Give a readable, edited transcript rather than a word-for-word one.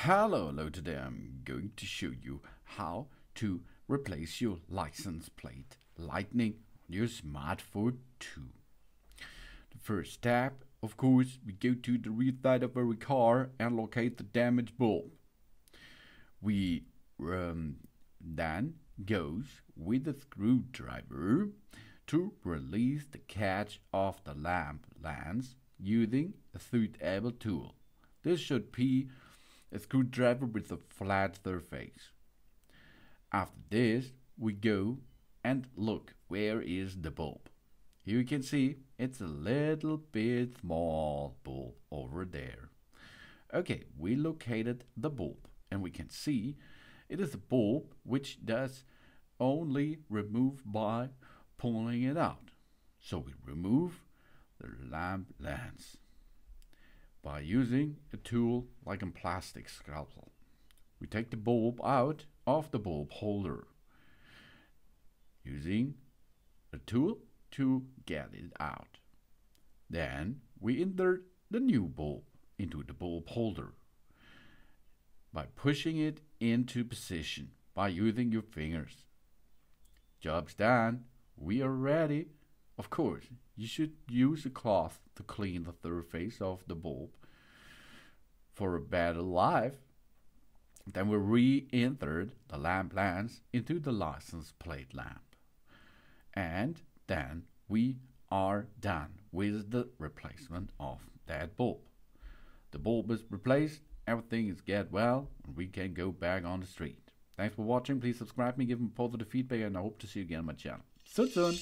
Hello, today I'm going to show you how to replace your license plate lighting on your Smart Fortwo. The first step, of course, we go to the rear side of our car and locate the damaged bulb. We then goes with the screwdriver to release the catch of the lamp lens using a suitable tool. This should be a screwdriver with a flat surface. After this, we go and look where is the bulb. Here you can see it's a little bit small bulb over there. Okay, we located the bulb and we can see it is a bulb which does only remove by pulling it out. So we remove the lamp lens by using a tool like a plastic scalpel. We take the bulb out of the bulb holder using a tool to get it out. Then we insert the new bulb into the bulb holder by pushing it into position by using your fingers. Job's done. We are ready. Of course, you should use a cloth to clean the surface of the bulb for a better life. Then we re-insert the lamp lens into the license plate lamp. And then we are done with the replacement of that bulb. The bulb is replaced, everything is get well, and we can go back on the street. Thanks for watching. Please subscribe me, give me positive feedback, and I hope to see you again on my channel. Soon.